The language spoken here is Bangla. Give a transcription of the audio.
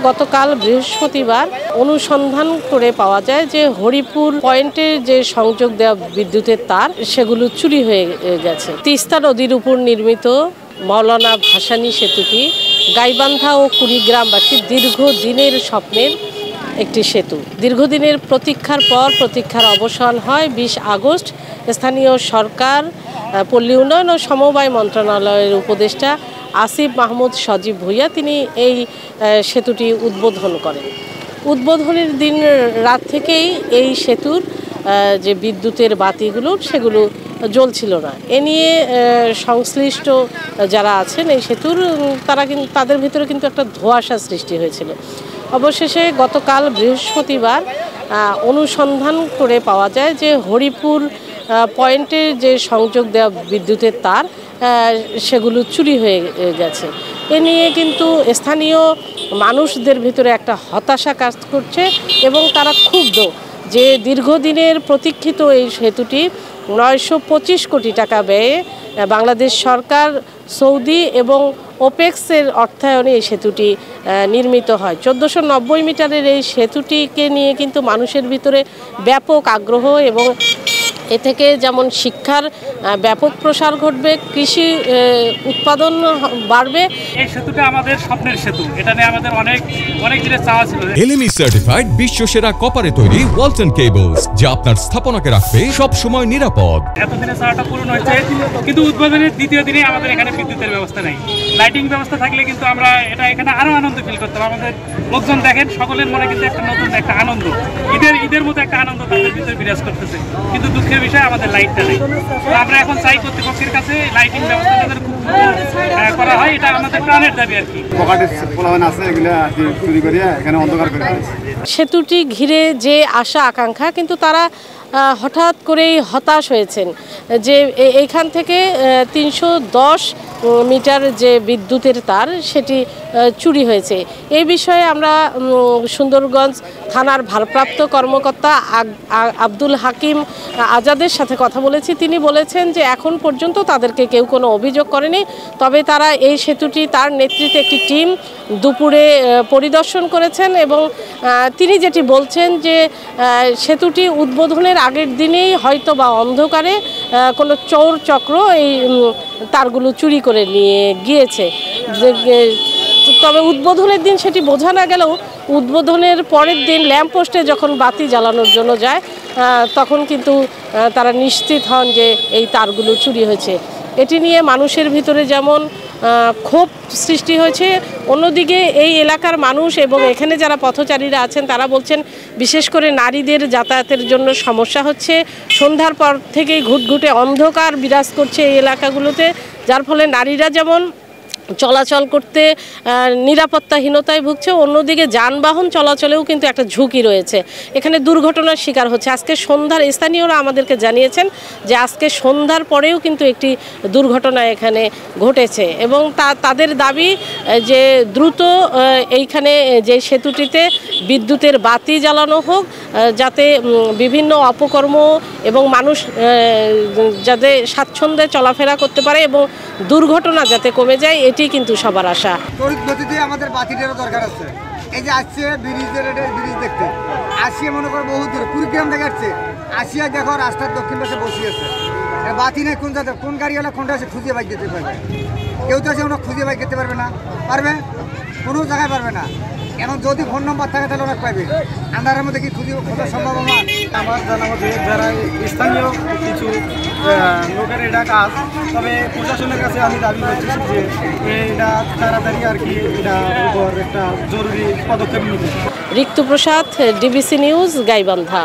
গতকাল বৃহস্পতিবার অনুসন্ধান করে পাওয়া যায় যে হরিপুর পয়েন্টের যে সংযোগ দেওয়া বিদ্যুতের তার সেগুলো চুরি হয়ে গেছে। তিস্তা নদীর উপর নির্মিত মৌলানা ভাসানী সেতুটি গাইবান্ধা ও কুড়িগ্রামবাসীর দীর্ঘদিনের স্বপ্নের একটি সেতু। দীর্ঘদিনের প্রতীক্ষার পর প্রতীক্ষার অবসান হয় ২০ আগস্ট। স্থানীয় সরকার, পল্লী উন্নয়ন ও সমবায় মন্ত্রণালয়ের উপদেষ্টা আসিফ মাহমুদ সজীব ভুইয়া তিনি এই সেতুটি উদ্বোধন করেন। উদ্বোধনের দিন রাত থেকেই এই সেতুর যে বিদ্যুতের বাতিগুলো সেগুলো জ্বলছিল না। এ নিয়ে সংশ্লিষ্ট যারা আছেন এই সেতুর তাদের ভিতরে কিন্তু একটা ধোঁয়াশা সৃষ্টি হয়েছিল। অবশেষে গতকাল বৃহস্পতিবার অনুসন্ধান করে পাওয়া যায় যে হরিপুর পয়েন্টের যে সংযোগ দেওয়া বিদ্যুতের তার সেগুলো চুরি হয়ে গেছে। এ নিয়ে কিন্তু স্থানীয় মানুষদের ভিতরে একটা হতাশা কাজ করছে এবং তারা ক্ষুব্ধ যে দীর্ঘদিনের প্রতীক্ষিত এই সেতুটি ৯২৫ কোটি টাকা ব্যয়ে বাংলাদেশ সরকার, সৌদি এবং ওপেক্সের অর্থায়নে এই সেতুটি নির্মিত হয়। ১৪৯০ মিটারের এই সেতুটিকে নিয়ে কিন্তু মানুষের ভিতরে ব্যাপক আগ্রহ এবং এ থেকে যেমন শিক্ষার ব্যাপক প্রসার ঘটবে, কৃষি উৎপাদন বাড়বে। এই সেতুটা আমাদের স্বপ্নের সেতু, এটা নিয়ে আমাদের অনেক দিনের চাওয়া ছিল। এলএমই সার্টিফাইড বিশ্বসেরা কপারে তৈরি ওয়ালটন কেবলস, যা আপনার স্থাপনাকে রাখবে সব সময় নিরাপদ। এতদিনের চাওয়াটা পূরণ হয়েছে, কিন্তু উদ্বোধনের দ্বিতীয় দিনে আমাদের এখানে বিদ্যুতের ব্যবস্থা নেই। লাইটিং ব্যবস্থা থাকলে কিন্তু আমরা এখানে আরো আনন্দ ফিল করতাম। আমাদের লোকজন দেখেন, সকলের মনে কিন্তু একটা নতুন একটা আনন্দ, ঈদের মতো একটা আনন্দ তাদের ভিতরে বিরাজ করতেছে। কিন্তু দুঃখের বিষয় আমাদের লাইটটা নেই। আমরা এখন চাই কর্তৃপক্ষের কাছে লাইটিং ব্যবস্থা যাদের খুব করা হয়, এটা আমাদের প্রাণের দাবি আর কি। সেতুটি ঘিরে যে আশা আকাঙ্ক্ষা, কিন্তু তারা হঠাৎ করেই হতাশ হয়েছেন যে এইখান থেকে ৩১০ মিটার যে বিদ্যুতের তার সেটি চুরি হয়েছে। এই বিষয়ে আমরা সুন্দরগঞ্জ থানার ভারপ্রাপ্ত কর্মকর্তা আব্দুল হাকিম আজাদের সাথে কথা বলেছি। তিনি বলেছেন যে এখন পর্যন্ত তাদেরকে কেউ কোনো অভিযোগ করেনি, তবে তারা এই সেতুটি তার নেতৃত্বে একটি টিম দুপুরে পরিদর্শন করেছেন এবং তিনি যেটি বলছেন যে সেতুটি উদ্বোধনের আগের দিনেই হয়তো বা অন্ধকারে কোনো চোর চক্র এই তারগুলো চুরি করে নিয়ে গিয়েছে। তবে উদ্বোধনের দিন সেটি বোঝা না গেলেও উদ্বোধনের পরের দিন ল্যাম্পপোস্টে যখন বাতি জ্বালানোর জন্য যায় তখন কিন্তু তারা নিশ্চিত হন যে এই তারগুলো চুরি হয়েছে। এটি নিয়ে মানুষের ভিতরে যেমন ক্ষোভ সৃষ্টি হয়েছে, অন্যদিকে এই এলাকার মানুষ এবং এখানে যারা পথচারীরা আছেন তারা বলছেন বিশেষ করে নারীদের যাতায়াতের জন্য সমস্যা হচ্ছে। সন্ধ্যার পর থেকেই ঘুটঘুটে অন্ধকার বিরাজ করছে এই এলাকাগুলোতে, যার ফলে নারীরা যেমন চলাচল করতে নিরাপত্তাহীনতায় ভুগছে, অন্যদিকে যানবাহন চলাচলেও কিন্তু একটা ঝুঁকি রয়েছে। এখানে দুর্ঘটনার শিকার হচ্ছে। আজকে সন্ধ্যার স্থানীয়রা আমাদেরকে জানিয়েছেন যে আজকে সন্ধ্যার পরেও কিন্তু একটি দুর্ঘটনা এখানে ঘটেছে এবং তাদের দাবি যে দ্রুত এইখানে যে সেতুটিতে বিদ্যুতের বাতি জ্বালানো হোক, যাতে বিভিন্ন অপকর্ম এবং মানুষ যাতে স্বাচ্ছন্দ্যে চলাফেরা করতে পারে এবং দুর্ঘটনা যাতে কমে যায়, এটি কিন্তু সবার আশা। তড়িৎ গতিতে আমাদের বাতিটারও দরকার আছে। এই যে আসছে ব্রিজ দেখতে, আসিয়া মনে করো বহু দূর কুড়িগ্রাম থেকে আসছে, আসিয়া দেখো রাস্তার দক্ষিণ পাশে বসিয়েছে, বাতি নেই। কোন গাড়িওয়ালা কোনটা আছে খুঁজে বাইক যেতে পারবে? কেউ তো আছে ওরা খুঁজে বাইক যেতে পারবে না, পারবে? কোনো জায়গায় পারবে না। এখন যদি ফোন নম্বর থাকে তাহলে অনেক পাইবে। আন্ধারের মধ্যে কি খোঁজা সম্ভব? আমার জানা মতে যারা স্থানীয় কিছু লোকের এটা কাজ, তবে প্রশাসনের কাছে আমি দাবি করছি যে এটা তাড়াতাড়ি আর কি এটার উপর একটা জরুরি পদক্ষেপ নিতে। ঋতু প্রসাদ, ডিবিসি নিউজ, গাইবান্ধা।